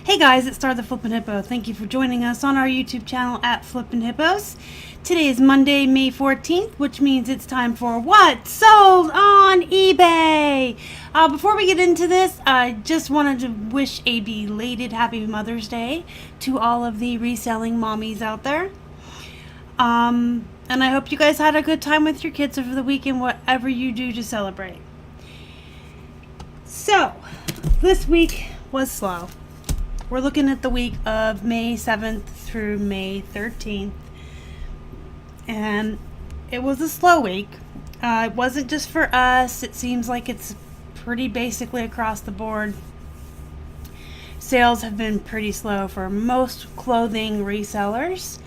Hey guys, it's Star the Flippin' Hippo. Thank you for joining us on our YouTube channel at Flippin' Hippos. Today is Monday, May 14th, which means it's time for What Sold on eBay. Before we get into this, I just wanted to wish a belated Happy Mother's Day to all of the reselling mommies out there. And I hope you guys had a good time with your kids over the weekend, whatever you do to celebrate. So, this week was slow. We're looking at the week of May 7th through May 13th. And it was a slow week. It wasn't just for us. It seems like it's pretty basically across the board. Sales have been pretty slow for most clothing resellers.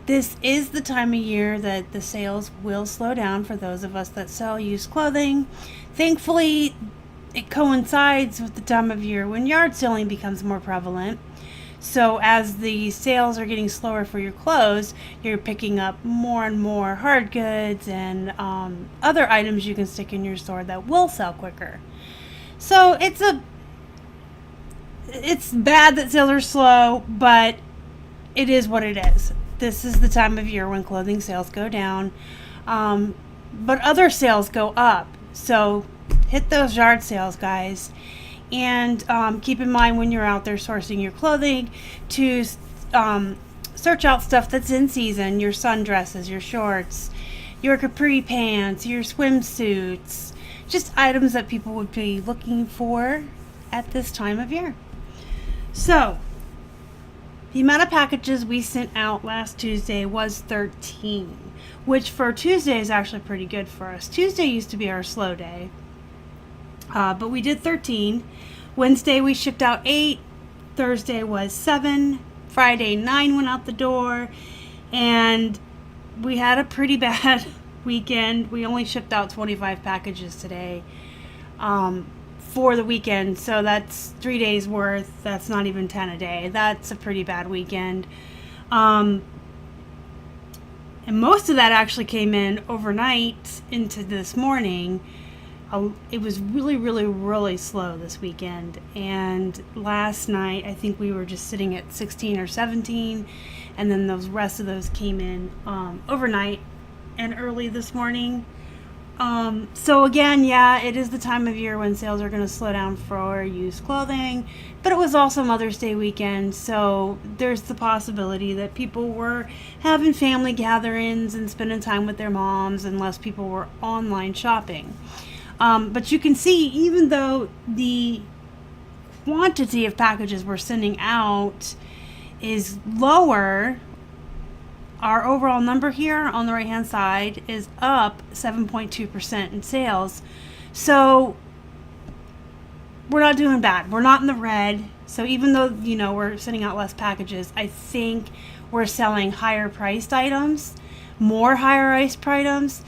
This is the time of year that the sales will slow down for those of us that sell used clothing. Thankfully, it coincides with the time of year when yard selling becomes more prevalent. So as the sales are getting slower for your clothes, you're picking up more and more hard goods and other items you can stick in your store that will sell quicker. So it's bad that sales are slow, but it is what it is. This is the time of year when clothing sales go down, but other sales go up. So hit those yard sales, guys, and keep in mind when you're out there sourcing your clothing to search out stuff that's in season, your sundresses, your shorts, your capri pants, your swimsuits, just items that people would be looking for at this time of year. So the amount of packages we sent out last Tuesday was 13, which for Tuesday is actually pretty good for us. Tuesday used to be our slow day. But we did 13. Wednesday we shipped out 8. Thursday was 7. Friday 9 went out the door. And we had a pretty bad weekend. We only shipped out 25 packages today for the weekend. So that's 3 days worth. That's not even 10 a day. That's a pretty bad weekend. And most of that actually came in overnight into this morning. It was really slow this weekend, and last night I think we were just sitting at 16 or 17, and then those rest of those came in overnight and early this morning. So again, yeah, it is the time of year when sales are going to slow down for used clothing, but it was also Mother's Day weekend, so there's the possibility that people were having family gatherings and spending time with their moms, and less people were online shopping. But you can see, even though the quantity of packages we're sending out is lower, our overall number here on the right hand side is up 7.2% in sales. So we're not doing bad. We're not in the red. So even though, we're sending out less packages, I think we're selling higher priced items, more higher priced items.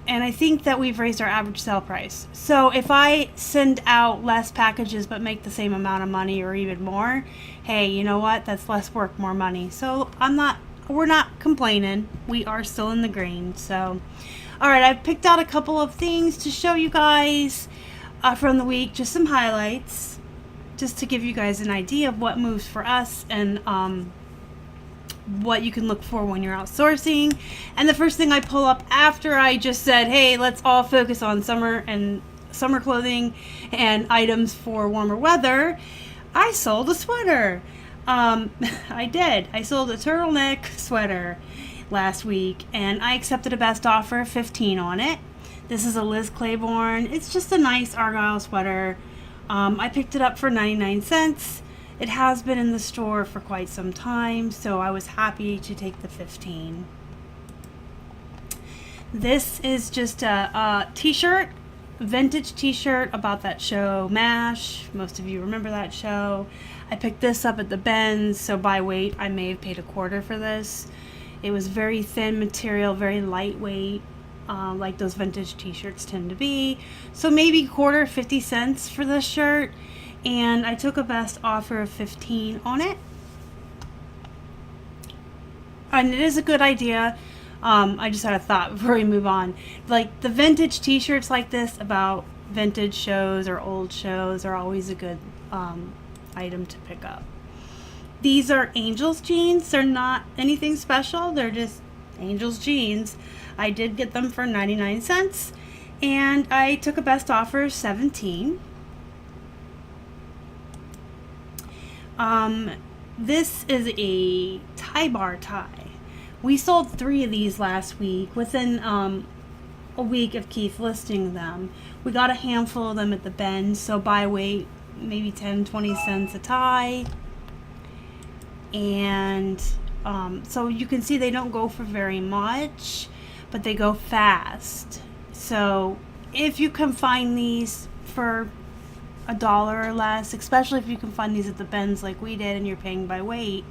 And I think that we've raised our average sale price. So if I send out less packages but make the same amount of money or even more, hey, you know what? That's less work, more money. So we're not complaining. We are still in the green. So, all right, I've picked out a couple of things to show you guys from the week, just some highlights, just to give you guys an idea of what moves for us and what you can look for when you're outsourcing. And the first thing I pull up after I just said, hey, let's all focus on summer clothing and items for warmer weather, I sold a sweater. I did. I sold a turtleneck sweater last week, and I accepted a best offer of 15 on it. This is a Liz Claiborne. It's just a nice Argyle sweater. I picked it up for 99 cents. It has been in the store for quite some time, so I was happy to take the 15. This is just a t-shirt, vintage t-shirt about that show MASH. Most of you remember that show. I picked this up at the Benz, so by weight I may have paid $1 for this. It was very thin material, very lightweight, like those vintage t-shirts tend to be. So maybe $1, 50 cents for this shirt. And I took a best offer of 15 on it. And it is a good idea. I just had a thought before we move on. Like the vintage t-shirts like this about vintage shows or old shows are always a good item to pick up. These are Angels jeans. They're not anything special. They're just Angels jeans. I did get them for 99 cents, and I took a best offer of 17. This is a tie bar tie. We sold 3 of these last week within a week of Keith listing them. We got a handful of them at the Bend, so by weight, maybe 10-20 cents a tie. And so you can see they don't go for very much, but they go fast. So if you can find these for $1 or less, especially if you can find these at the Bends like we did and you're paying by weight,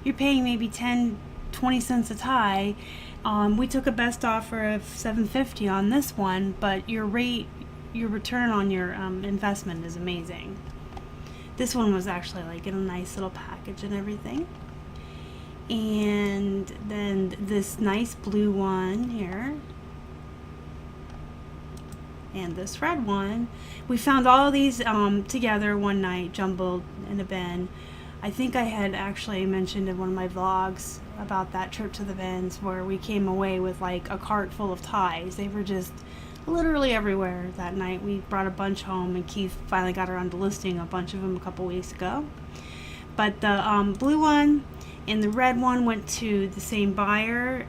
you're paying maybe 10-20 cents a tie. We took a best offer of $7.50 on this one, but your return on your investment is amazing. This one was actually like in a nice little package and everything. And then this nice blue one here. And this red one. We found all of these together one night, jumbled in a bin. I think I had actually mentioned in one of my vlogs about that trip to the Bends where we came away with like a cart full of ties. They were just literally everywhere that night. We brought a bunch home, and Keith finally got around to listing a bunch of them a couple weeks ago. But the blue one and the red one went to the same buyer.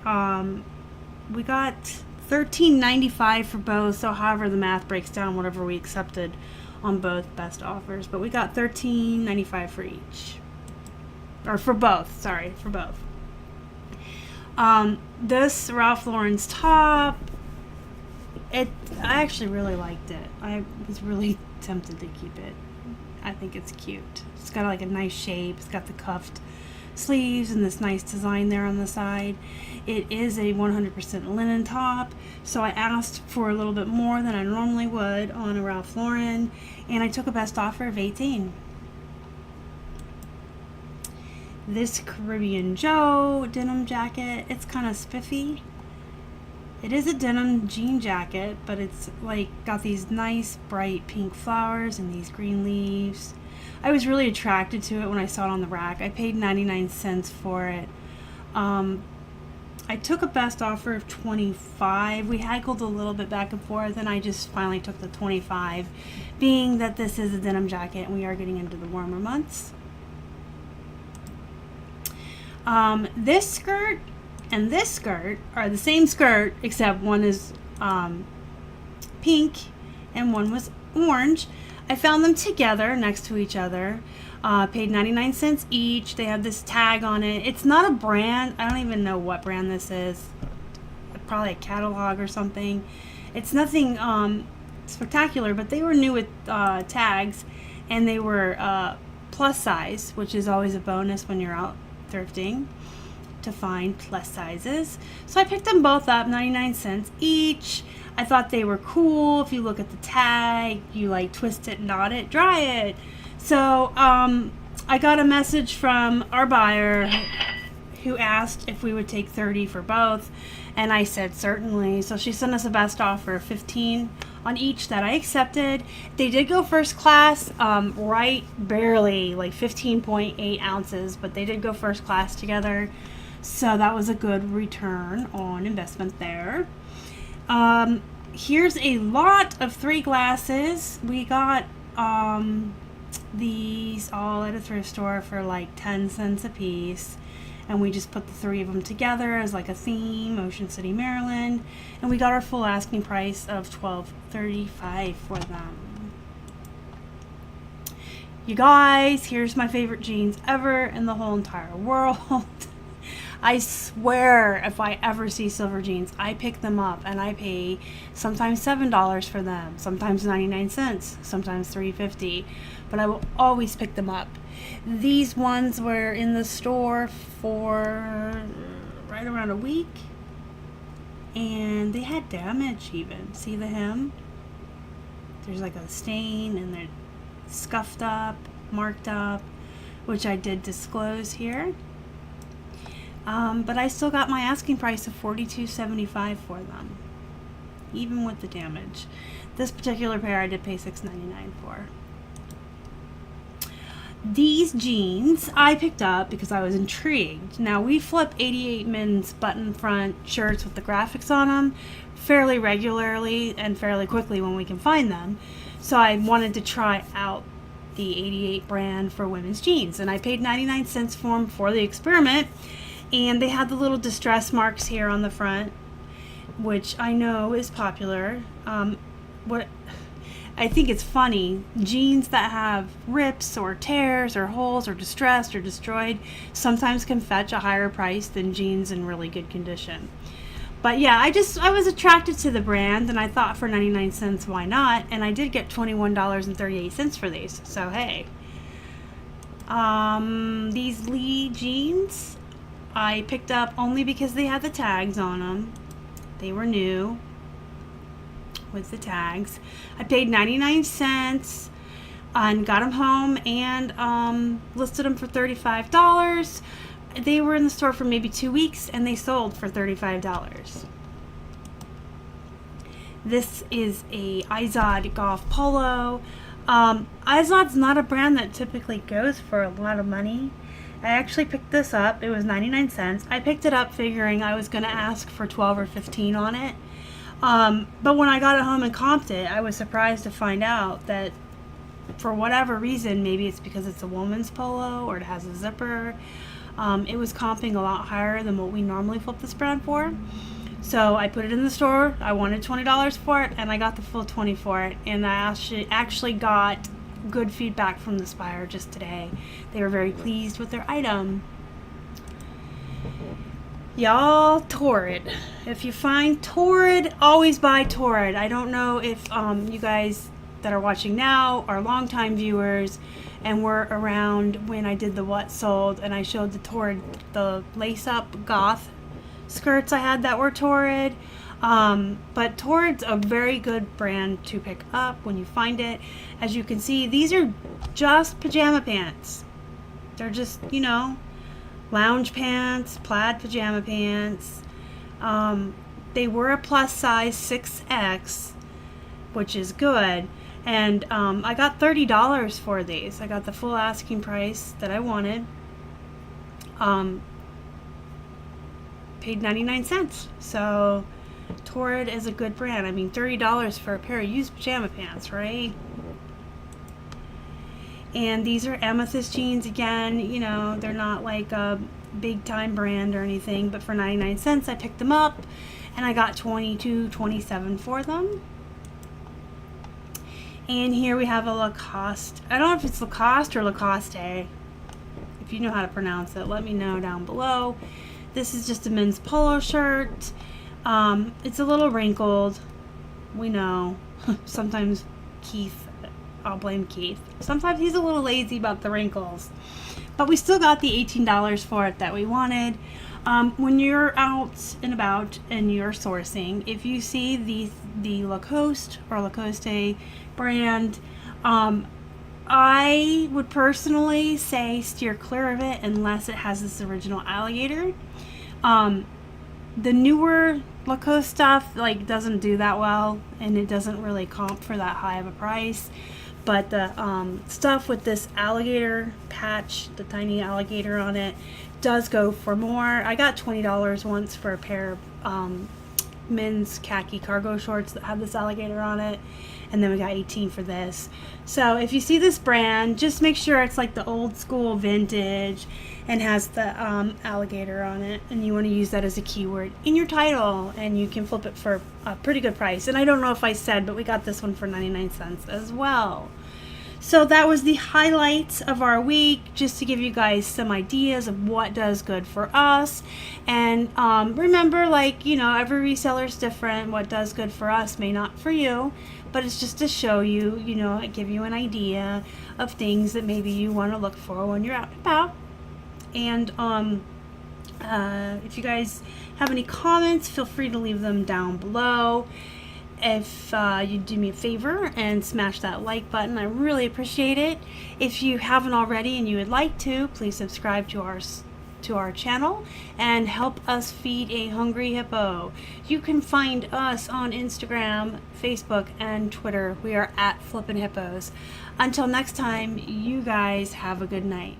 We got $13.95 for both, so however the math breaks down, whatever we accepted on both best offers. But we got $13.95 for each. Or for both, sorry, for both. This Ralph Lauren's top, I actually really liked it. I was really tempted to keep it. I think it's cute. It's got like a nice shape. It's got the cuffed sleeves and this nice design there on the side. It is a 100% linen top, so I asked for a little bit more than I normally would on a Ralph Lauren, and I took a best offer of 18. This Caribbean Joe denim jacket, it's kind of spiffy. It is a denim jean jacket, but it's like got these nice bright pink flowers and these green leaves. I was really attracted to it when I saw it on the rack. I paid 99 cents for it. I took a best offer of 25. We haggled a little bit back and forth, and I just finally took the 25, being that this is a denim jacket and we are getting into the warmer months. This skirt and this skirt are the same skirt, except one is pink and one was orange. I found them together next to each other. Paid 99 cents each. They have this tag on it. It's not a brand. I don't even know what brand this is. Probably a catalog or something. It's nothing spectacular, but they were new with tags, and they were plus size, which is always a bonus when you're out thrifting to find plus sizes. So I picked them both up, 99 cents each. I thought they were cool. If you look at the tag, you like twist it, knot it, dry it. So I got a message from our buyer who asked if we would take 30 for both, and I said certainly. So she sent us a best offer of 15 on each that I accepted. They did go first class, right barely, like 15.8 ounces, but they did go first class together. So that was a good return on investment there. Here's a lot of 3 glasses. We got these all at a thrift store for like 10 cents a piece, and we just put the 3 of them together as like a theme, Ocean City, Maryland, and we got our full asking price of $12.35 for them. You guys, here's my favorite jeans ever in the whole entire world. I swear if I ever see silver jeans, I pick them up and I pay sometimes $7 for them, sometimes 99 cents, sometimes $3.50, but I will always pick them up. These ones were in the store for right around a week, and they had damage even. See the hem? There's like a stain, and they're scuffed up, marked up, which I did disclose here. But I still got my asking price of $42.75 for them. even with the damage. This particular pair I did pay $6.99 for. These jeans I picked up because I was intrigued. Now, we flip 88 men's button front shirts with the graphics on them fairly regularly and fairly quickly when we can find them. So I wanted to try out the 88 brand for women's jeans, and I paid 99 cents for them for the experiment. And they had the little distress marks here on the front, which I know is popular. What I think it's funny, jeans that have rips or tears or holes or distressed or destroyed sometimes can fetch a higher price than jeans in really good condition. But yeah, I was attracted to the brand, and I thought for 99 cents, why not? And I did get $21.38 for these. So hey. These Lee jeans I picked up only because they had the tags on them. They were new with the tags. I paid 99 cents and got them home and listed them for $35. They were in the store for maybe 2 weeks and they sold for $35. This is a Izod golf polo. Izod's not a brand that typically goes for a lot of money. I actually picked this up. It was 99 cents. I picked it up figuring I was going to ask for 12 or 15 on it. But when I got it home and comped it, I was surprised to find out that for whatever reason, maybe it's because it's a woman's polo or it has a zipper, it was comping a lot higher than what we normally flip this brand for. So I put it in the store. I wanted $20 for it, and I got the full 20 for it. And I actually got good feedback from the buyer just today. They were very pleased with their item. Y'all, Torrid. If you find Torrid, always buy Torrid. I don't know if you guys that are watching now are longtime viewers and were around when I did the What Sold and I showed the Torrid, the lace-up goth skirts I had that were Torrid. But Torrid's a very good brand to pick up when you find it. As you can see, these are just pajama pants. They're just, you know, lounge pants, plaid pajama pants. They were a plus size 6X, which is good. And I got $30 for these. I got the full asking price that I wanted. Paid 99 cents. So Torrid is a good brand. I mean, $30 for a pair of used pajama pants, right? And these are amethyst jeans again. You know, they're not like a big time brand or anything, but for 99 cents I picked them up and I got $22.27 for them. And here we have a Lacoste. I don't know if it's Lacoste or Lacoste. If you know how to pronounce it, let me know down below. This is just a men's polo shirt. It's a little wrinkled. We know. Sometimes Keith, I'll blame Keith. Sometimes he's a little lazy about the wrinkles. But we still got the $18 for it that we wanted. When you're out and about and you're sourcing, if you see the Lacoste or Lacoste brand, I would personally say steer clear of it unless it has this original alligator. The newer Lacoste stuff doesn't do that well, and it doesn't really comp for that high of a price. But the stuff with this alligator patch, the tiny alligator on it, does go for more. I got $20 once for a pair of men's khaki cargo shorts that have this alligator on it, and then we got 18 for this. So if you see this brand, just make sure it's like the old school vintage and has the alligator on it, and you want to use that as a keyword in your title, and you can flip it for a pretty good price. And I don't know if I said, but we got this one for 99 cents as well. So that was the highlights of our week, just to give you guys some ideas of what does good for us. And remember, every reseller is different. What does good for us may not for you, but it's just to show you, give you an idea of things that maybe you want to look for when you're out and about. And if you guys have any comments, feel free to leave them down below. If you do me a favor and smash that like button, I really appreciate it. If you haven't already and you would like to, please subscribe to to our channel and help us feed a hungry hippo. You can find us on Instagram, Facebook, and Twitter. We are at Flippin Hippos. Until next time, you guys have a good night.